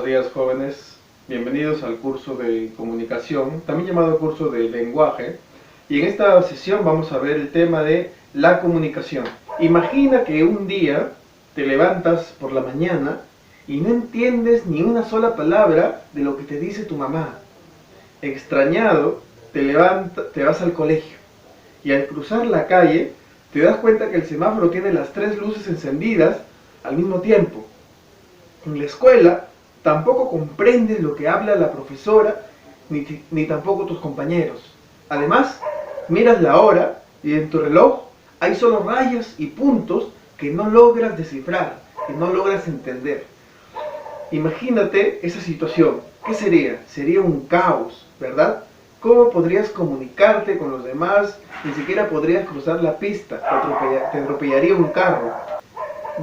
Buenos días, jóvenes. Bienvenidos al curso de comunicación, también llamado curso de lenguaje. Y en esta sesión vamos a ver el tema de la comunicación. Imagina que un día te levantas por la mañana y no entiendes ni una sola palabra de lo que te dice tu mamá. Extrañado, te vas al colegio y al cruzar la calle te das cuenta que el semáforo tiene las tres luces encendidas al mismo tiempo. En la escuela tampoco comprendes lo que habla la profesora ni tampoco tus compañeros. Además, miras la hora y en tu reloj hay solo rayas y puntos que no logras descifrar, que no logras entender. Imagínate esa situación. ¿Qué sería? Sería un caos, ¿verdad? ¿Cómo podrías comunicarte con los demás? Ni siquiera podrías cruzar la pista, te atropellaría un carro.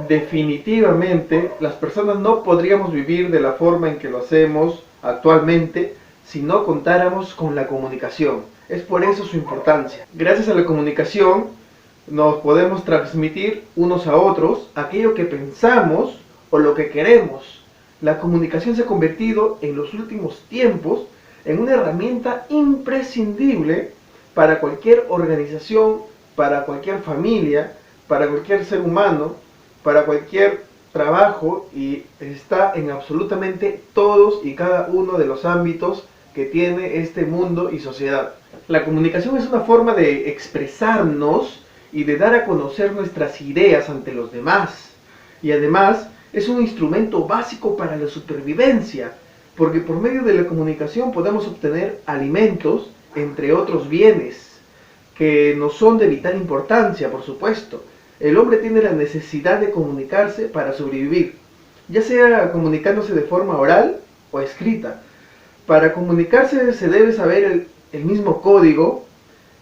Definitivamente, las personas no podríamos vivir de la forma en que lo hacemos actualmente si no contáramos con la comunicación. Es por eso su importancia. Gracias a la comunicación nos podemos transmitir unos a otros aquello que pensamos o lo que queremos. La comunicación se ha convertido en los últimos tiempos en una herramienta imprescindible para cualquier organización, para cualquier familia, para cualquier ser humano, para cualquier trabajo, y está en absolutamente todos y cada uno de los ámbitos que tiene este mundo y sociedad. La comunicación es una forma de expresarnos y de dar a conocer nuestras ideas ante los demás. Y además es un instrumento básico para la supervivencia, porque por medio de la comunicación podemos obtener alimentos, entre otros bienes, que nos son de vital importancia, por supuesto. El hombre tiene la necesidad de comunicarse para sobrevivir, ya sea comunicándose de forma oral o escrita. Para comunicarse se debe saber el mismo código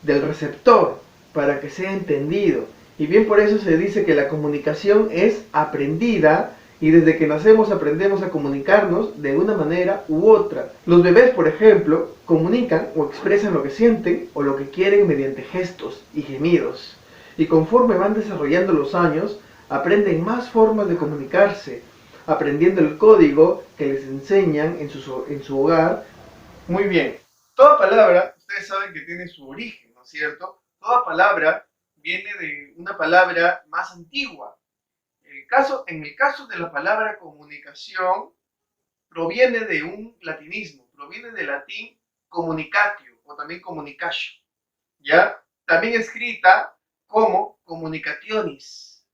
del receptor para que sea entendido. Y bien por eso se dice que la comunicación es aprendida, y desde que nacemos aprendemos a comunicarnos de una manera u otra. Los bebés, por ejemplo, comunican o expresan lo que sienten o lo que quieren mediante gestos y gemidos. Y conforme van desarrollando los años, aprenden más formas de comunicarse, aprendiendo el código que les enseñan en su hogar. Muy bien, toda palabra, ustedes saben que tiene su origen, ¿no es cierto? Toda palabra viene de una palabra más antigua. En el caso de la palabra comunicación, proviene de un latinismo, proviene del latín communicatio o también communicatio, ¿ya? También escrita como communicationis,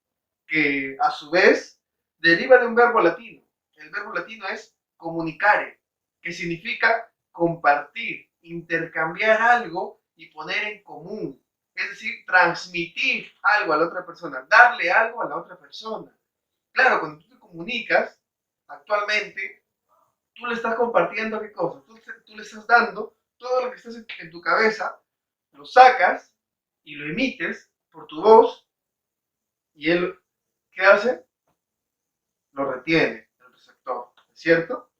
que a su vez deriva de un verbo latino. El verbo latino es comunicare, que significa compartir, intercambiar algo y poner en común. Es decir, transmitir algo a la otra persona, darle algo a la otra persona. Claro, cuando tú te comunicas, actualmente, tú le estás compartiendo qué cosa, tú le estás dando todo lo que estás en tu cabeza, lo sacas y lo emites por tu voz, y él, ¿qué hace? Lo retiene, el receptor, ¿cierto?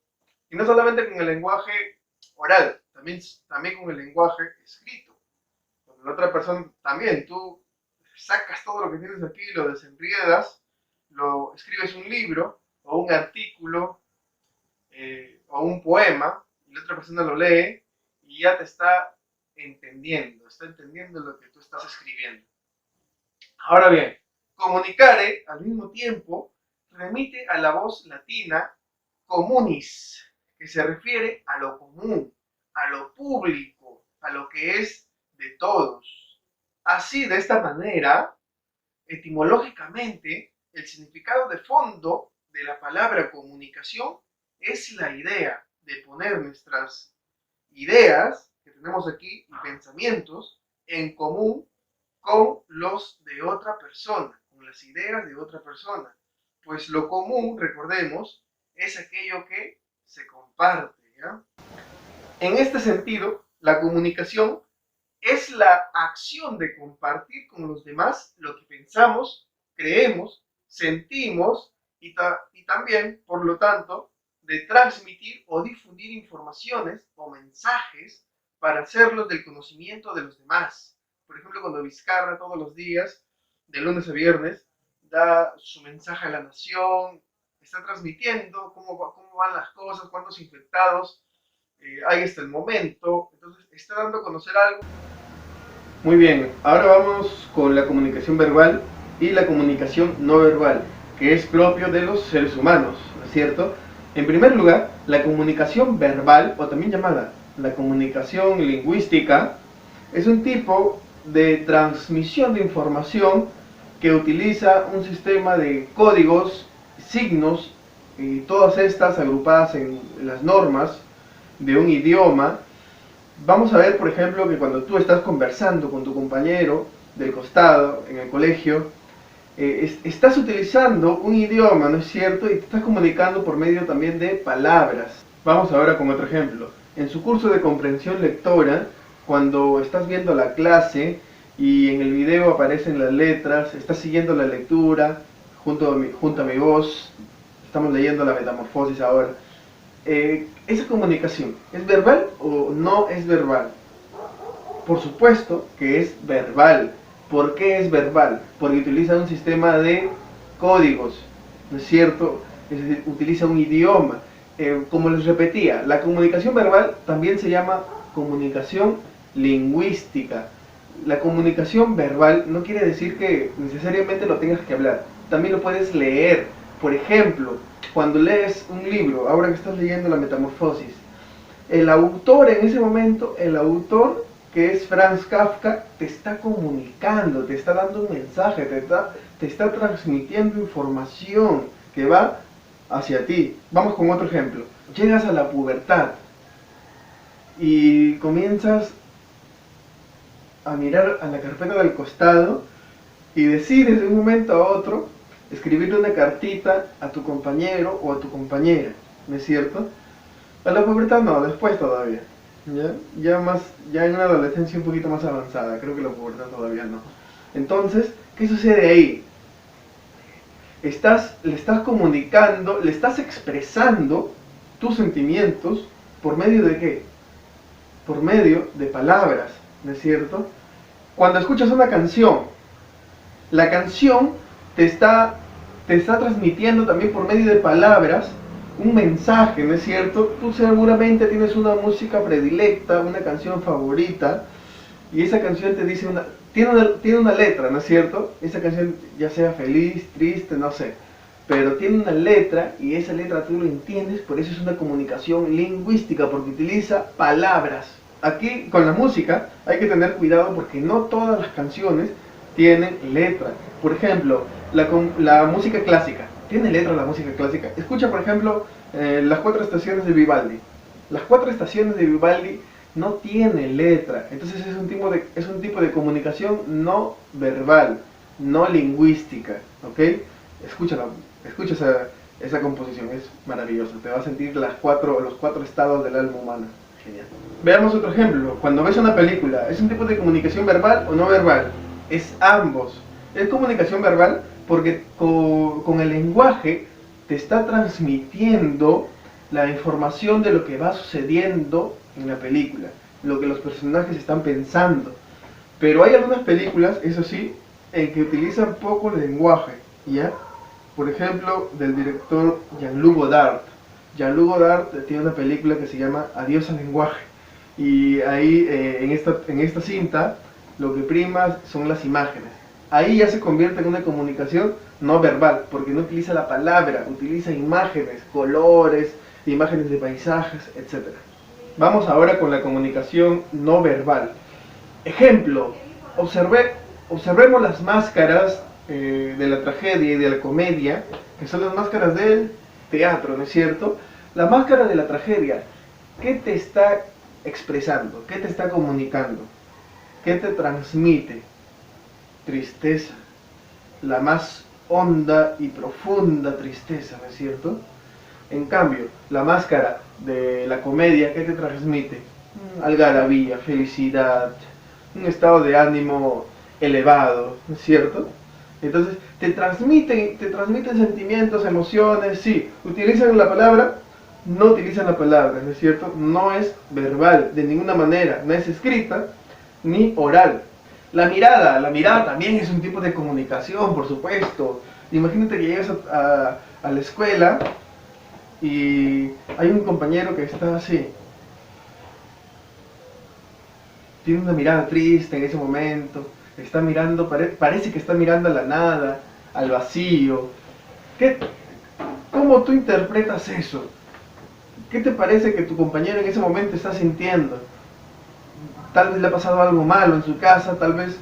Y no solamente con el lenguaje oral, también con el lenguaje escrito. Cuando la otra persona, también tú sacas todo lo que tienes aquí, lo desenriedas, lo escribes un libro o un artículo o un poema, y la otra persona lo lee y ya te está entendiendo lo que tú estás escribiendo. Ahora bien, comunicare al mismo tiempo remite a la voz latina communis, que se refiere a lo común, a lo público, a lo que es de todos. Así, de esta manera, etimológicamente, el significado de fondo de la palabra comunicación es la idea de poner nuestras ideas que tenemos aquí y pensamientos en común con los de otra persona, con las ideas de otra persona. Pues lo común, recordemos, es aquello que se comparte, ¿ya? En este sentido, la comunicación es la acción de compartir con los demás lo que pensamos, creemos, sentimos y también, por lo tanto, de transmitir o difundir informaciones o mensajes para hacerlos del conocimiento de los demás. Por ejemplo, cuando Vizcarra todos los días, de lunes a viernes, da su mensaje a la nación, está transmitiendo, cómo van las cosas, cuántos infectados hay hasta el momento. Entonces está dando a conocer algo. Muy bien, ahora vamos con la comunicación verbal y la comunicación no verbal, que es propio de los seres humanos, ¿no es cierto? En primer lugar, la comunicación verbal, o también llamada la comunicación lingüística, es un tipo de transmisión de información que utiliza un sistema de códigos, signos, y todas estas agrupadas en las normas de un idioma. Vamos a ver, por ejemplo, que cuando tú estás conversando con tu compañero del costado en el colegio, estás utilizando un idioma, ¿no es cierto? Y te estás comunicando por medio también de palabras. Vamos ahora con otro ejemplo. En su curso de comprensión lectora, cuando estás viendo la clase y en el video aparecen las letras, estás siguiendo la lectura junto a mi voz, estamos leyendo la Metamorfosis ahora. ¿Esa comunicación es verbal o no es verbal? Por supuesto que es verbal. ¿Por qué es verbal? Porque utiliza un sistema de códigos, ¿no es cierto? Es decir, utiliza un idioma. Como les repetía, la comunicación verbal también se llama comunicación lingüística. La comunicación verbal no quiere decir que necesariamente lo tengas que hablar. También lo puedes leer. Por ejemplo, cuando lees un libro, ahora que estás leyendo la Metamorfosis, el autor en ese momento, el autor que es Franz Kafka, te está comunicando, te está dando un mensaje, te está transmitiendo información que va hacia ti. Vamos con otro ejemplo. Llegas a la pubertad y comienzas a mirar a la carpeta del costado y decides de un momento a otro escribirle una cartita a tu compañero o a tu compañera, ¿no es cierto? A la pubertad no, después todavía. Ya en una adolescencia un poquito más avanzada, creo que la pubertad todavía no. Entonces, ¿qué sucede ahí? Le estás comunicando, le estás expresando tus sentimientos por medio de ¿qué? Por medio de palabras, ¿no es cierto? Cuando escuchas una canción, la canción te está transmitiendo también por medio de palabras un mensaje, ¿no es cierto? Tú seguramente tienes una música predilecta, una canción favorita, y esa canción te dice tiene una letra, ¿no es cierto? Esa canción ya sea feliz, triste, no sé, pero tiene una letra y esa letra tú lo entiendes, por eso es una comunicación lingüística, porque utiliza palabras. Aquí con la música hay que tener cuidado porque no todas las canciones tienen letra. Por ejemplo, la música clásica. ¿Tiene letra la música clásica? Escucha, por ejemplo, las 4 estaciones de Vivaldi. Las 4 estaciones de Vivaldi no tienen letra. Entonces es un tipo de comunicación no verbal, no lingüística. ¿Ok? Escucha esa composición, es maravillosa. Te va a sentir los 4 estados del alma humana. Genial. Veamos otro ejemplo. Cuando ves una película, ¿es un tipo de comunicación verbal o no verbal? Es ambos. Es comunicación verbal porque con el lenguaje te está transmitiendo la información de lo que va sucediendo en la película, lo que los personajes están pensando. Pero hay algunas películas, eso sí, en que utilizan poco el lenguaje, ¿ya? Por ejemplo, del director Jean-Luc Godard. Jean-Luc Godard tiene una película que se llama Adiós al lenguaje. Y ahí, en esta cinta, lo que prima son las imágenes. Ahí ya se convierte en una comunicación no verbal, porque no utiliza la palabra, utiliza imágenes, colores, imágenes de paisajes, etc. Vamos ahora con la comunicación no verbal. Ejemplo, observemos las máscaras de la tragedia y de la comedia, que son las máscaras del teatro, ¿no es cierto? La máscara de la tragedia, ¿qué te está expresando? ¿Qué te está comunicando? ¿Qué te transmite? Tristeza, la más honda y profunda tristeza, ¿no es cierto? En cambio, la máscara de la comedia, ¿qué te transmite? Algarabía, felicidad, un estado de ánimo elevado, ¿no es cierto? Entonces, te transmiten sentimientos, emociones, sí. ¿Utilizan la palabra? No utilizan la palabra, ¿no es cierto? No es verbal, de ninguna manera, no es escrita ni oral. La mirada también es un tipo de comunicación, por supuesto. Imagínate que llegas a a la escuela y hay un compañero que está así, tiene una mirada triste en ese momento, está mirando, parece que está mirando a la nada, al vacío. ¿Qué, ¿Cómo tú interpretas eso? ¿Qué te parece que tu compañero en ese momento está sintiendo? Tal vez le ha pasado algo malo en su casa, tal vez,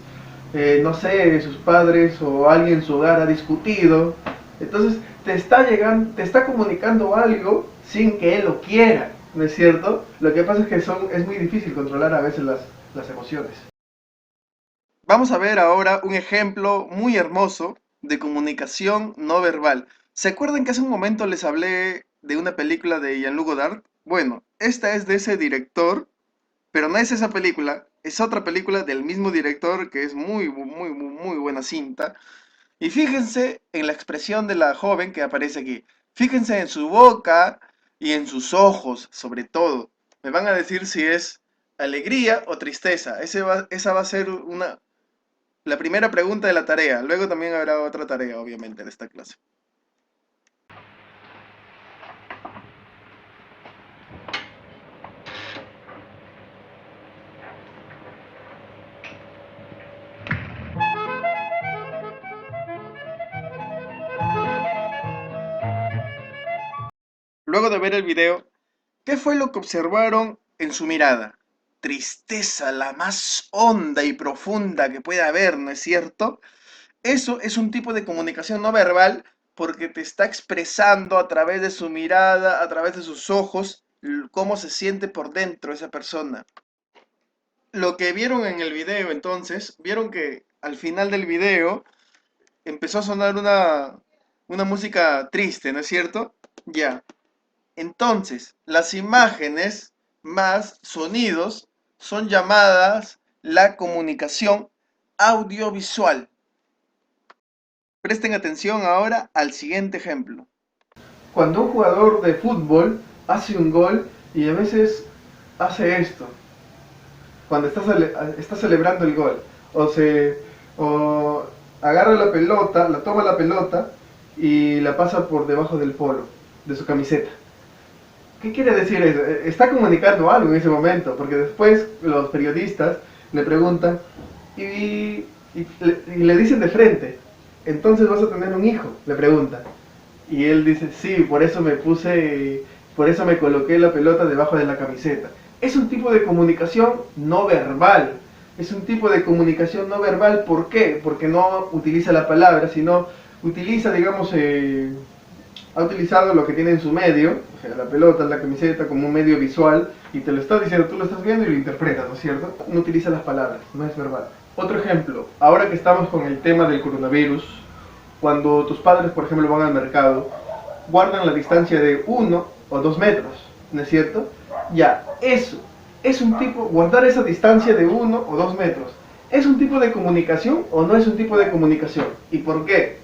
no sé, sus padres o alguien en su hogar ha discutido. Entonces te está comunicando algo sin que él lo quiera, ¿no es cierto? Lo que pasa es que es muy difícil controlar a veces las emociones. Vamos a ver ahora un ejemplo muy hermoso de comunicación no verbal. ¿Se acuerdan que hace un momento les hablé de una película de Jean-Luc Godard? Bueno, esta es de ese director, pero no es esa película, es otra película del mismo director que es muy buena cinta. Y fíjense en la expresión de la joven que aparece aquí. Fíjense en su boca y en sus ojos, sobre todo. Me van a decir si es alegría o tristeza. Esa va a ser la primera pregunta de la tarea. Luego también habrá otra tarea, obviamente, de esta clase. Luego de ver el video, ¿qué fue lo que observaron en su mirada? Tristeza, la más honda y profunda que puede haber, ¿no es cierto? Eso es un tipo de comunicación no verbal porque te está expresando a través de su mirada, a través de sus ojos, cómo se siente por dentro esa persona. Lo que vieron en el video entonces, vieron que al final del video empezó a sonar una música triste, ¿no es cierto? Ya. Entonces, las imágenes más sonidos son llamadas la comunicación audiovisual. Presten atención ahora al siguiente ejemplo. Cuando un jugador de fútbol hace un gol y a veces hace esto, cuando está celebrando el gol, o agarra la pelota, toma la pelota y la pasa por debajo del polo de su camiseta. ¿Qué quiere decir eso? Está comunicando algo en ese momento, porque después los periodistas le preguntan y le dicen de frente, entonces vas a tener un hijo, le preguntan. Y él dice, sí, por eso me coloqué la pelota debajo de la camiseta. Es un tipo de comunicación no verbal. Es un tipo de comunicación no verbal, ¿por qué? Porque no utiliza la palabra, sino utiliza, digamos, ha utilizado lo que tiene en su medio, o sea, la pelota, la camiseta, como un medio visual, y te lo está diciendo, tú lo estás viendo y lo interpretas, ¿no es cierto? No utiliza las palabras, no es verbal. Otro ejemplo, ahora que estamos con el tema del coronavirus, cuando tus padres, por ejemplo, van al mercado, guardan la distancia de 1 o 2 metros, ¿no es cierto? Ya, eso es un tipo, guardar esa distancia de 1 o 2 metros, ¿es un tipo de comunicación o no es un tipo de comunicación? ¿Y por qué?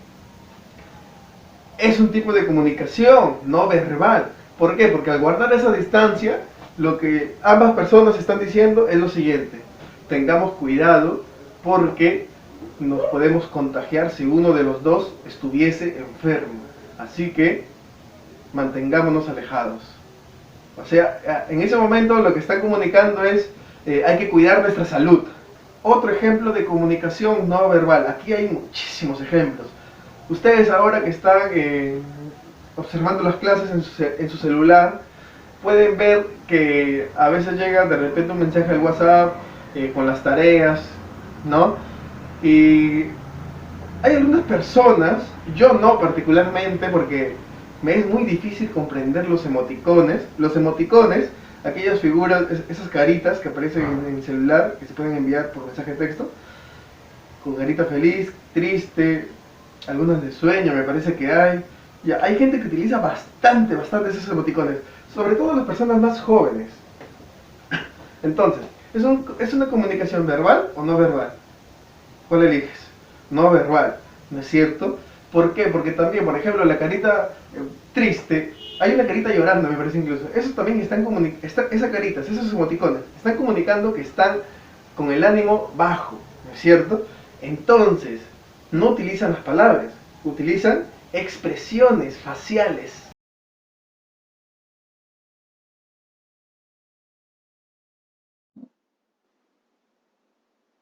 Es un tipo de comunicación no verbal. ¿Por qué? Porque al guardar esa distancia, lo que ambas personas están diciendo es lo siguiente: tengamos cuidado porque nos podemos contagiar si uno de los dos estuviese enfermo. Así que mantengámonos alejados. O sea, en ese momento lo que están comunicando es hay que cuidar nuestra salud. Otro ejemplo de comunicación no verbal. Aquí hay muchísimos ejemplos. Ustedes ahora que están observando las clases en su celular, pueden ver que a veces llega de repente un mensaje al WhatsApp con las tareas, ¿no? Y hay algunas personas, yo no particularmente, porque me es muy difícil comprender los emoticones. Los emoticones, aquellas figuras, esas caritas que aparecen en el celular, que se pueden enviar por mensaje de texto, con carita feliz, triste, algunas de sueño, me parece que hay. Ya, hay gente que utiliza bastante esos emoticones, sobre todo las personas más jóvenes. Entonces, ¿es una comunicación verbal o no verbal? ¿Cuál eliges? No verbal, ¿no es cierto? ¿Por qué? Porque también, por ejemplo, la carita triste, hay una carita llorando, me parece incluso. Eso también esa carita, esos emoticones, están comunicando que están con el ánimo bajo, ¿no es cierto? Entonces, no utilizan las palabras, utilizan expresiones faciales.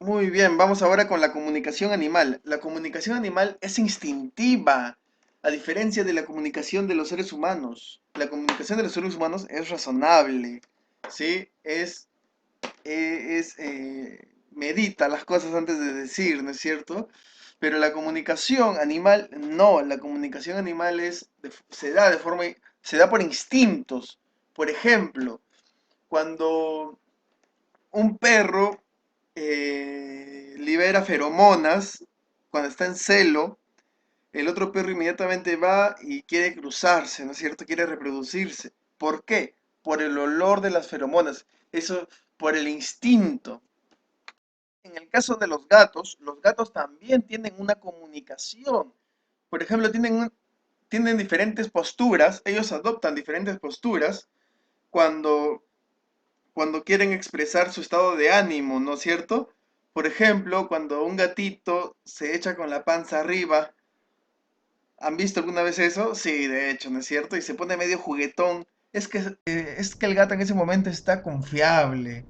Muy bien, vamos ahora con la comunicación animal. La comunicación animal es instintiva, a diferencia de la comunicación de los seres humanos. La comunicación de los seres humanos es razonable, ¿sí? Medita las cosas antes de decir, ¿no es cierto? Pero la comunicación animal, no, la comunicación animal se da por instintos. Por ejemplo, cuando un perro libera feromonas, cuando está en celo, el otro perro inmediatamente va y quiere cruzarse, ¿no es cierto? Quiere reproducirse. ¿Por qué? Por el olor de las feromonas. Eso, por el instinto. En el caso de los gatos también tienen una comunicación. Por ejemplo, tienen diferentes posturas, ellos adoptan diferentes posturas cuando, cuando quieren expresar su estado de ánimo, ¿no es cierto? Por ejemplo, cuando un gatito se echa con la panza arriba, ¿han visto alguna vez eso? Sí, de hecho, ¿no es cierto? Y se pone medio juguetón. Es que el gato en ese momento está confiable.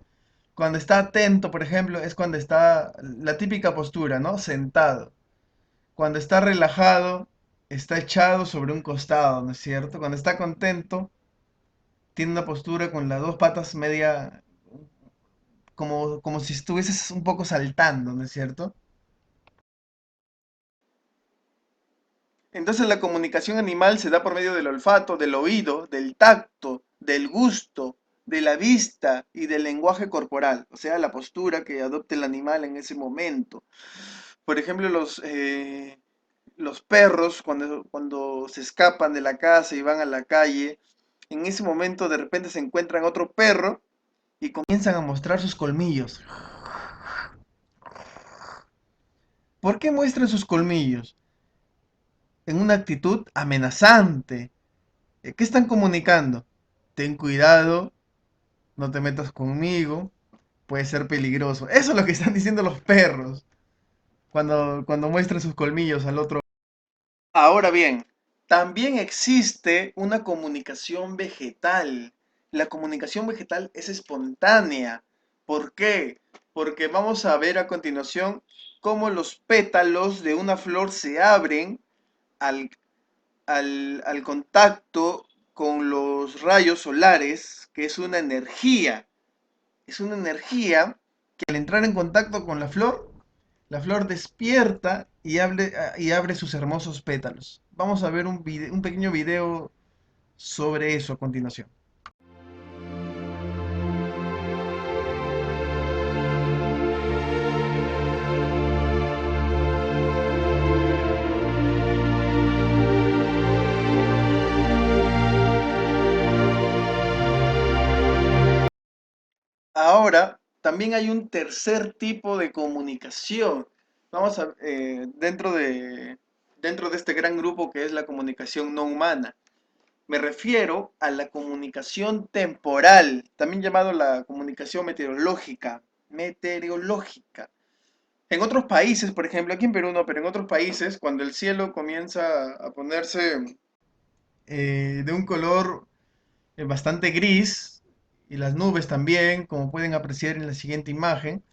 Cuando está atento, por ejemplo, es cuando está la típica postura, ¿no? Sentado. Cuando está relajado, está echado sobre un costado, ¿no es cierto? Cuando está contento, tiene una postura con las dos patas media, como si estuvieses un poco saltando, ¿no es cierto? Entonces la comunicación animal se da por medio del olfato, del oído, del tacto, del gusto, de la vista y del lenguaje corporal, o sea, la postura que adopte el animal en ese momento. Por ejemplo, los perros cuando se escapan de la casa y van a la calle, en ese momento de repente se encuentran otro perro y comienzan a mostrar sus colmillos. ¿Por qué muestran sus colmillos? En una actitud amenazante. ¿Qué están comunicando? Ten cuidado, no te metas conmigo, puede ser peligroso. Eso es lo que están diciendo los perros cuando muestran sus colmillos al otro. Ahora bien, también existe una comunicación vegetal. La comunicación vegetal es espontánea. ¿Por qué? Porque vamos a ver a continuación cómo los pétalos de una flor se abren al, al contacto con los rayos solares, que es una energía. Es una energía que al entrar en contacto con la flor despierta y abre sus hermosos pétalos. Vamos a ver un pequeño video sobre eso a continuación. Ahora, también hay un tercer tipo de comunicación. Dentro de este gran grupo que es la comunicación no humana. Me refiero a la comunicación temporal, también llamado la comunicación meteorológica. Meteorológica. En otros países, por ejemplo, aquí en Perú no, pero en otros países, cuando el cielo comienza a ponerse de un color bastante gris, y las nubes también, como pueden apreciar en la siguiente imagen,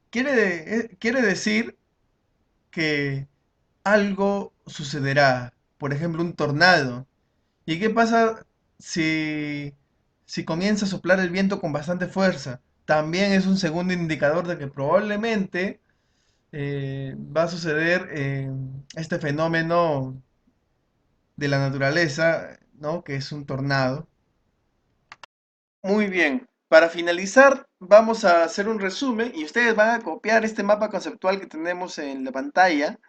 quiere decir que algo sucederá, por ejemplo, un tornado. ¿Y qué pasa si, si comienza a soplar el viento con bastante fuerza? También es un segundo indicador de que probablemente va a suceder este fenómeno de la naturaleza, ¿no? Que es un tornado. Muy bien. Para finalizar, vamos a hacer un resumen y ustedes van a copiar este mapa conceptual que tenemos en la pantalla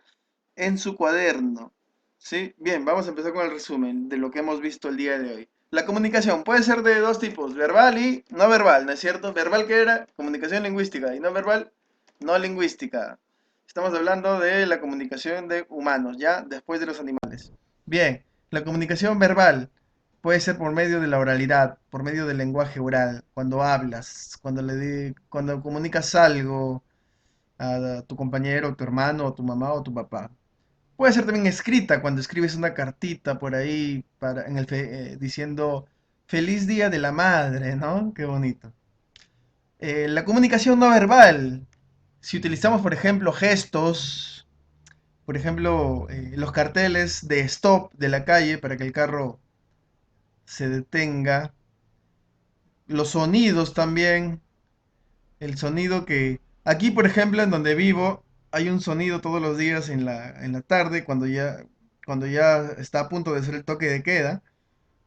en su cuaderno. ¿Sí? Bien, vamos a empezar con el resumen de lo que hemos visto el día de hoy. La comunicación puede ser de dos tipos, verbal y no verbal, ¿no es cierto? Verbal, ¿qué era? Comunicación lingüística, y no verbal, no lingüística. Estamos hablando de la comunicación de humanos, ¿ya? Después de los animales. Bien, la comunicación verbal puede ser por medio de la oralidad, por medio del lenguaje oral, cuando hablas, cuando comunicas algo a tu compañero, tu hermano, o tu mamá o tu papá. Puede ser también escrita cuando escribes una cartita por ahí diciendo feliz día de la madre, ¿no? Qué bonito. La comunicación no verbal. Si utilizamos, por ejemplo, gestos, por ejemplo, los carteles de stop de la calle para que el carro se detenga, los sonidos también, el sonido que aquí, por ejemplo, en donde vivo, hay un sonido todos los días en la tarde cuando ya está a punto de ser el toque de queda,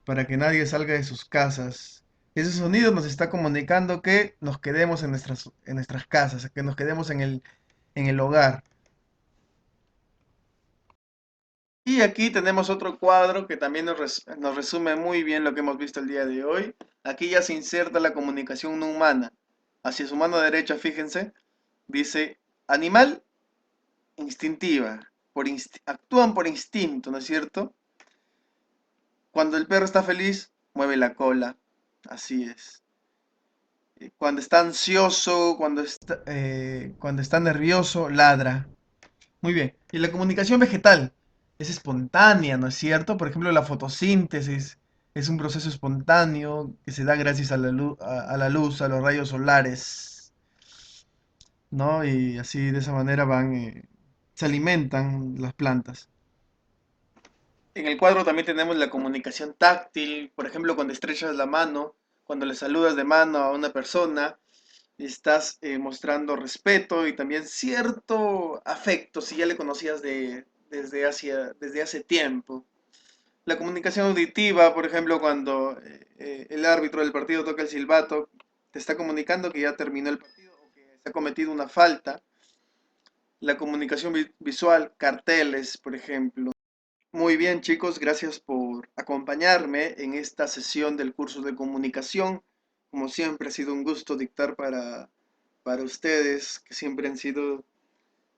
para que nadie salga de sus casas. Ese sonido nos está comunicando que nos quedemos en nuestras casas, que nos quedemos en el hogar. Y aquí tenemos otro cuadro que también nos resume muy bien lo que hemos visto el día de hoy. Aquí ya se inserta la comunicación no humana. Hacia su mano derecha, fíjense, dice animal instintiva. Actúan por instinto, ¿no es cierto? Cuando el perro está feliz, mueve la cola. Así es. Cuando está ansioso, cuando está nervioso, ladra. Muy bien. Y la comunicación vegetal es espontánea, ¿no es cierto? Por ejemplo, la fotosíntesis es un proceso espontáneo que se da gracias a a la luz, a los rayos solares, ¿no? Y así de esa manera se alimentan las plantas. En el cuadro también tenemos la comunicación táctil, por ejemplo, cuando estrechas la mano, cuando le saludas de mano a una persona, estás mostrando respeto y también cierto afecto si ya le conocías desde hace tiempo. La comunicación auditiva, por ejemplo, cuando el árbitro del partido toca el silbato, te está comunicando que ya terminó el partido o que se ha cometido una falta. La comunicación visual, carteles, por ejemplo. Muy bien, chicos, gracias por acompañarme en esta sesión del curso de comunicación. Como siempre, ha sido un gusto dictar para ustedes, que siempre han sido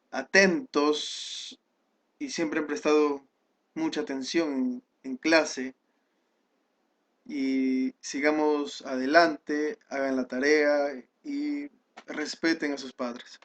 atentos y siempre han prestado mucha atención en clase. Y sigamos adelante, hagan la tarea y respeten a sus padres.